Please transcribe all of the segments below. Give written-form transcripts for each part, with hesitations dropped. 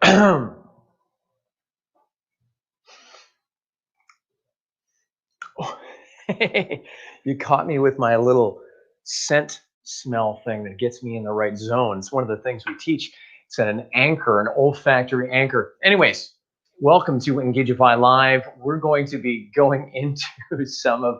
You caught me with my little scent smell thing that gets me in the right zone. It's one of the things we teach. It's an anchor, an olfactory anchor. Anyways, welcome to Engagify Live. We're going to be going into some of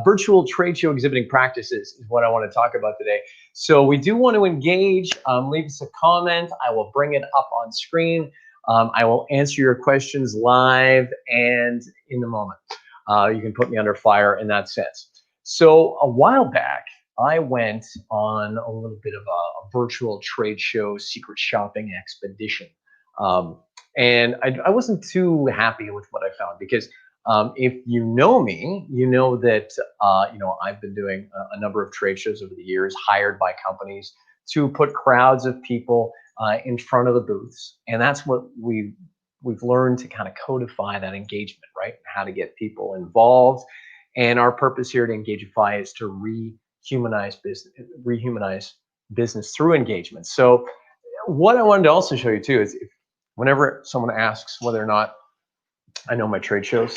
virtual trade show exhibiting practices is what I want to talk about today. So we do want to engage. Leave us a comment. I will bring it up on screen. I will answer your questions live and in the moment. You can put me under fire in that sense. So a while back, I went on a little bit of a virtual trade show secret shopping expedition. Um, and I wasn't too happy with what I found because if you know me, you know that I've been doing a number of trade shows over the years, hired by companies to put crowds of people in front of the booths, and that's what we've learned to kind of codify that engagement, right? How to get people involved. And our purpose here at Engagify is to rehumanize business through engagement. So what I wanted to also show you too is whenever someone asks whether or not I know my trade shows,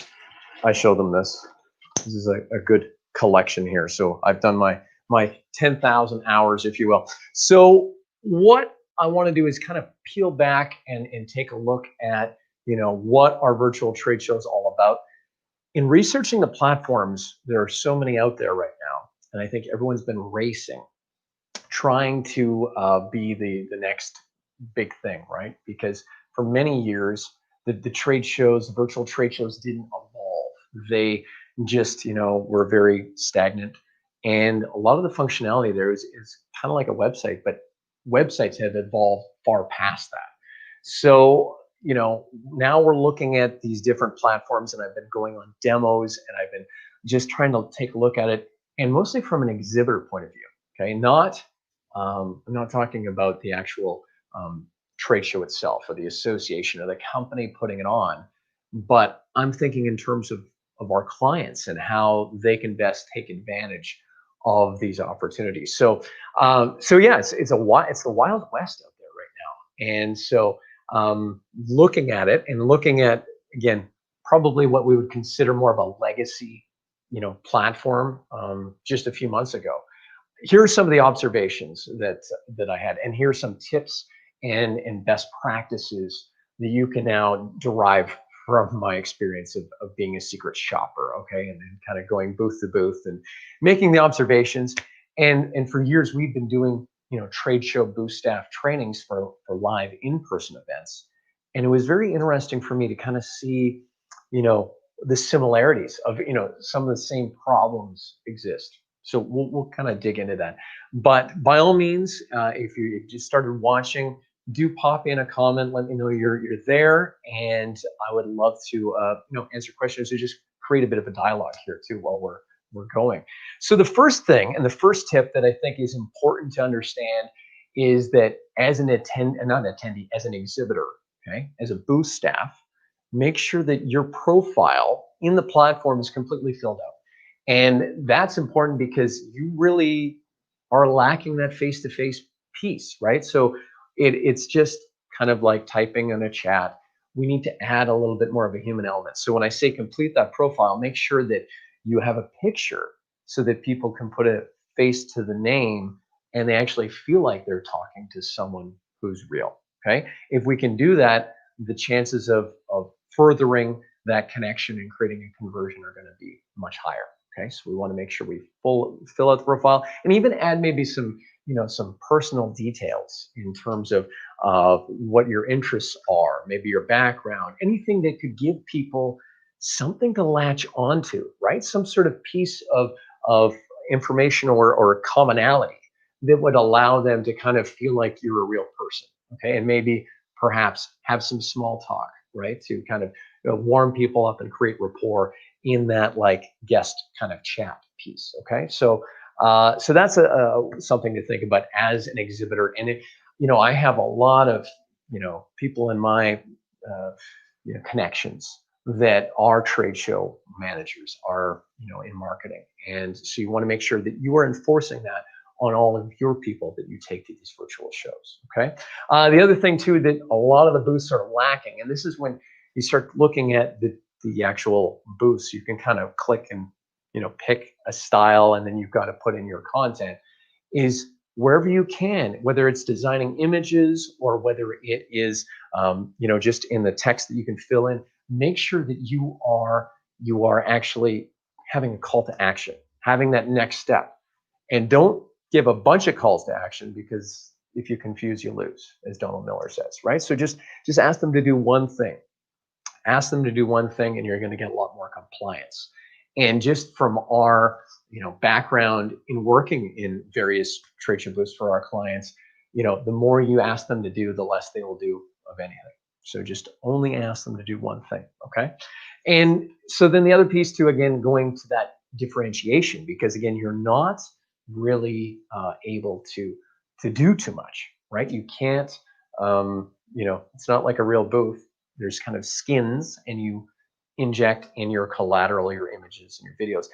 I show them this. This is a good collection here. So I've done my 10,000 hours, if you will. So what I want to do is kind of peel back and take a look at what our virtual trade show is all about. In researching the platforms, there are so many out there right now, and I think everyone's been racing, trying to be the next big thing, right? Because for many years, the trade shows, the virtual trade shows didn't evolve. They just, were very stagnant. And a lot of the functionality there is kind of like a website, but websites have evolved far past that. So, now we're looking at these different platforms, and I've been going on demos, and I've been just trying to take a look at it, and mostly from an exhibitor point of view. Okay, I'm not talking about the actual trade show itself or the association or the company putting it on, but I'm thinking in terms of our clients and how they can best take advantage of these opportunities. So yeah, it's the Wild West out there right now, and so looking at it and looking at, again, probably what we would consider more of a legacy, platform just a few months ago. Here are some of the observations that I had, and here's some tips and best practices that you can now derive from my experience of being a secret shopper. Okay, and then kind of going booth to booth and making the observations. And for years we've been doing trade show booth staff trainings for live in-person events, and it was very interesting for me to kind of see the similarities of some of the same problems exist. So we'll kind of dig into that. But by all means, if you just started watching, do pop in a comment. Let me know you're there, and I would love to answer questions or just create a bit of a dialogue here too while we're going. So the first thing and the first tip that I think is important to understand is that as an as an exhibitor, okay, as a booth staff, make sure that your profile in the platform is completely filled out. And that's important because you really are lacking that face-to-face piece, right? So it's just kind of like typing in a chat. We need to add a little bit more of a human element. So when I say complete that profile, make sure that you have a picture so that people can put a face to the name and they actually feel like they're talking to someone who's real. Okay. If we can do that, the chances of furthering that connection and creating a conversion are going to be much higher. Okay, so we want to make sure we fill out the profile and even add maybe some some personal details in terms of what your interests are, maybe your background, anything that could give people something to latch onto, right? Some sort of piece of information or commonality that would allow them to kind of feel like you're a real person. Okay, and maybe perhaps have some small talk, right, to kind of warm people up and create rapport in that like guest kind of chat piece. Okay, so that's something to think about as an exhibitor. And I have a lot of people in my connections that are trade show managers, are in marketing, and so you want to make sure that you are enforcing that on all of your people that you take to these virtual shows. Okay. The other thing too that a lot of the booths are lacking, and this is when you start looking at the actual booths, you can kind of click and pick a style, and then you've got to put in your content. Is wherever you can, whether it's designing images or whether it is just in the text that you can fill in, make sure that you are actually having a call to action, having that next step. And don't give a bunch of calls to action, because if you confuse, you lose, as Donald Miller says, right? So just ask them to do one thing. Ask them to do one thing, and you're going to get a lot more compliance. And just from our background in working in various trade show booths for our clients, the more you ask them to do, the less they will do of anything. So just only ask them to do one thing, okay? And so then the other piece too, again, going to that differentiation, because again, you're not really able to do too much, right? You can't, it's not like a real booth. There's kind of skins, and you inject in your collateral, your images and your videos.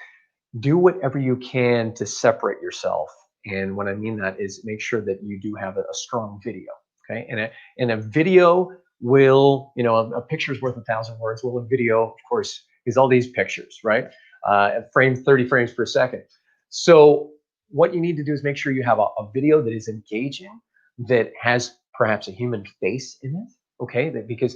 Do whatever you can to separate yourself. And what I mean that is make sure that you do have a strong video, okay? And a video will, a picture's worth 1,000 words. Well, a video, of course, is all these pictures, right? 30 frames per second. So what you need to do is make sure you have a video that is engaging, that has perhaps a human face in it, okay? Because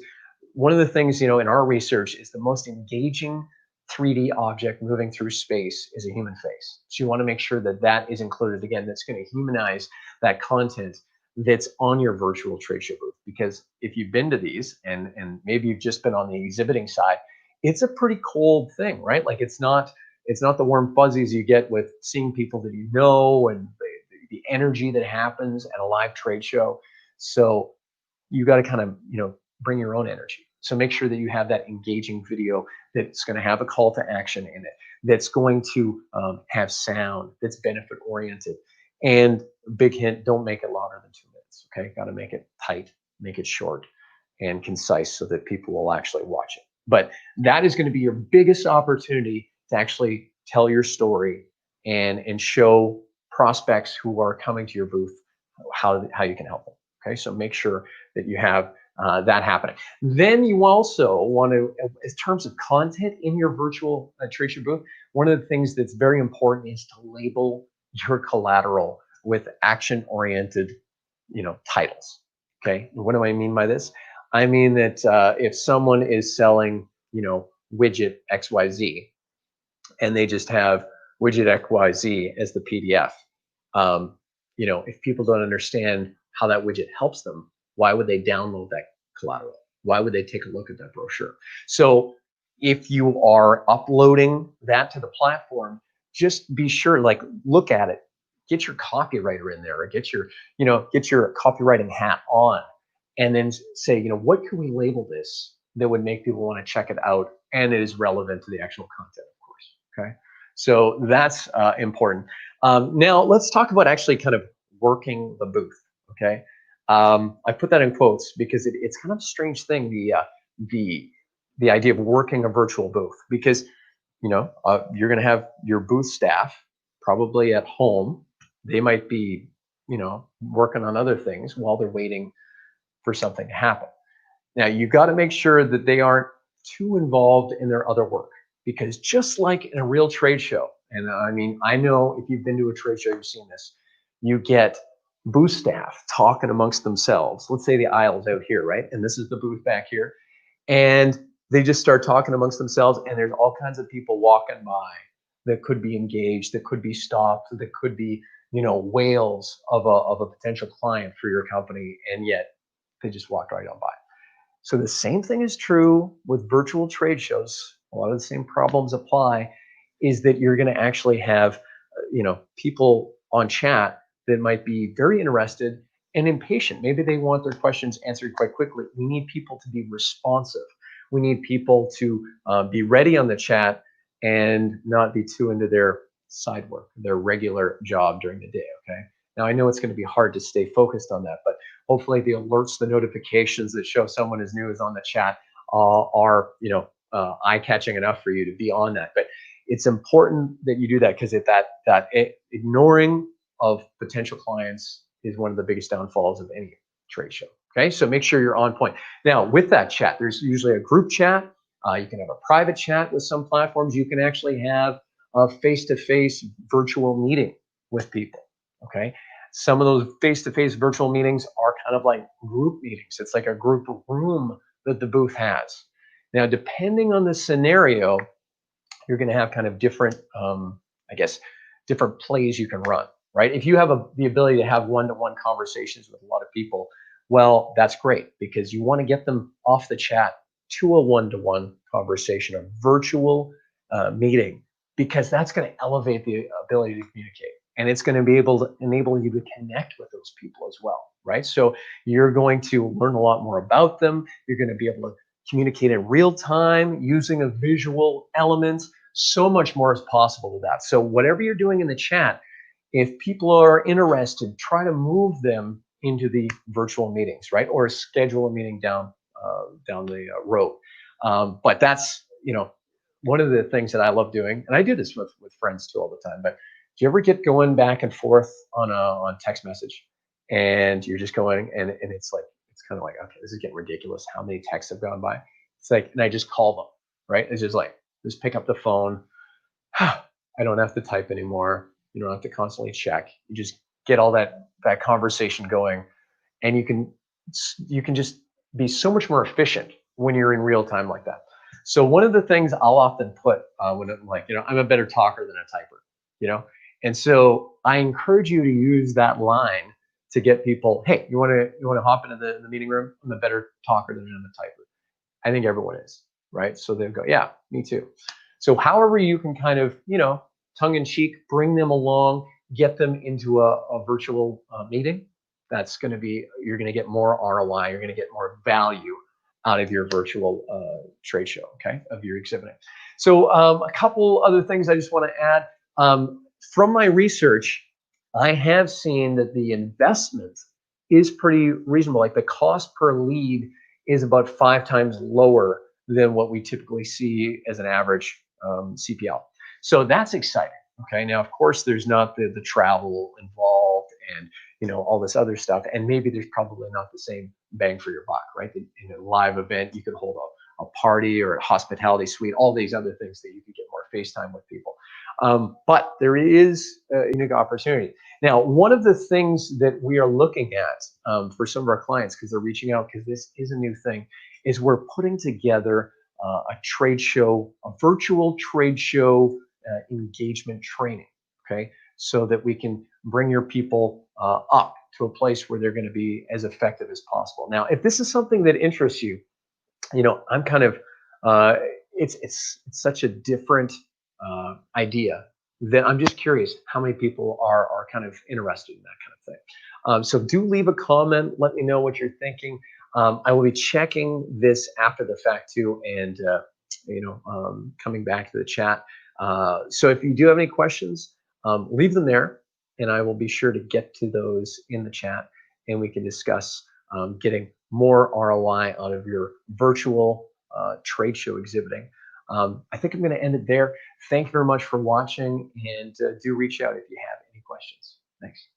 one of the things, in our research is the most engaging 3D object moving through space is a human face. So you want to make sure that that is included. Again, that's going to humanize that content that's on your virtual trade show booth. Because if you've been to these, and maybe you've just been on the exhibiting side, it's a pretty cold thing, right? Like it's not the warm fuzzies you get with seeing people that you know, and the energy that happens at a live trade show. So you got to kind of bring your own energy. So make sure that you have that engaging video that's going to have a call to action in it, that's going to have sound, that's benefit oriented. And big hint, don't make it longer than 2 minutes, okay? Got to make it tight, make it short and concise so that people will actually watch it. But that is going to be your biggest opportunity to actually tell your story and show prospects who are coming to your booth how you can help them, okay? So make sure that you have that happening. Then you also want to, in terms of content in your virtual trade show booth, one of the things that's very important is to label your collateral with action-oriented, titles. Okay, what do I mean by this? I mean that if someone is selling, widget XYZ, and they just have widget XYZ as the PDF, if people don't understand how that widget helps them, why would they download that collateral? Why would they take a look at that brochure? So if you are uploading that to the platform, just be sure, look at it, get your copywriter in there, or get your copywriting hat on, and then say, what can we label this that would make people want to check it out, and it is relevant to the actual content, of course, okay? So that's important. Now let's talk about actually kind of working the booth, okay? I put that in quotes because it's kind of a strange thing, the idea of working a virtual booth, because you're going to have your booth staff probably at home. They might be working on other things while they're waiting for something to happen. Now you've got to make sure that they aren't too involved in their other work, because just like in a real trade show, and I mean, I know if you've been to a trade show, you've seen this, you get booth staff talking amongst themselves. Let's say the aisle's out here, right? And this is the booth back here. And they just start talking amongst themselves, and there's all kinds of people walking by that could be engaged, that could be stopped, that could be, whales of a potential client for your company, and yet they just walked right on by. So the same thing is true with virtual trade shows. A lot of the same problems apply, is that you're going to actually have, people on chat that might be very interested and impatient. Maybe they want their questions answered quite quickly. We need people to be responsive. We need people to be ready on the chat and not be too into their side work, their regular job during the day, okay? Now, I know it's going to be hard to stay focused on that, but hopefully the alerts, the notifications that show someone is new is on the chat are, eye-catching enough for you to be on that. But it's important that you do that, because ignoring of potential clients is one of the biggest downfalls of any trade show. Okay, so make sure you're on point. Now, with that chat, there's usually a group chat. You can have a private chat with some platforms. You can actually have a face-to-face virtual meeting with people. Okay, some of those face-to-face virtual meetings are kind of like group meetings. It's like a group room that the booth has. Now, depending on the scenario, you're going to have kind of different, I guess, different plays you can run, right? If you have the ability to have one-to-one conversations with a lot of people, well, that's great, because you want to get them off the chat to a one-to-one conversation, a virtual meeting, because that's going to elevate the ability to communicate. And it's going to be able to enable you to connect with those people as well, right? So you're going to learn a lot more about them. You're going to be able to communicate in real time using a visual element. So much more is possible with that. So whatever you're doing in the chat, if people are interested, try to move them into the virtual meetings, right? Or schedule a meeting down the road. But that's, one of the things that I love doing, and I do this with friends too all the time. But do you ever get going back and forth on text message, and you're just going, and it's like, it's kind of like, okay, this is getting ridiculous. How many texts have gone by? It's like, and I just call them, right? It's just like, just pick up the phone. I don't have to type anymore. You don't have to constantly check. You just get all that conversation going, and you can just be so much more efficient when you're in real time like that. So one of the things I'll often put when I'm like, I'm a better talker than a typer, and so I encourage you to use that line to get people. Hey, you want to hop into the meeting room? I'm a better talker than I'm a typer. I think everyone is, right? So they'll go, yeah, me too. So however you can kind of, tongue in cheek, bring them along, get them into a virtual meeting, you're going to get more ROI, you're going to get more value out of your virtual trade show, okay, of your exhibiting. So a couple other things I just want to add. From my research, I have seen that the investment is pretty reasonable. Like the cost per lead is about 5 times lower than what we typically see as an average CPL. So that's exciting. Okay, now of course there's not the travel involved and all this other stuff, and maybe there's probably not the same bang for your buck, right? In a live event, you could hold a party or a hospitality suite, all these other things that you could get more FaceTime with people. But there is a unique opportunity. Now, one of the things that we are looking at for some of our clients, because they're reaching out, because this is a new thing, is we're putting together a trade show, a virtual trade show engagement training, okay? So that we can bring your people up to a place where they're going to be as effective as possible. Now, if this is something that interests you, I'm kind of, it's such a different idea that I'm just curious how many people are kind of interested in that kind of thing. So do leave a comment. Let me know what you're thinking. I will be checking this after the fact too, and coming back to the chat. So if you do have any questions, leave them there, and I will be sure to get to those in the chat, and we can discuss getting more ROI out of your virtual trade show exhibiting. I think I'm going to end it there. Thank you very much for watching, and do reach out if you have any questions. Thanks.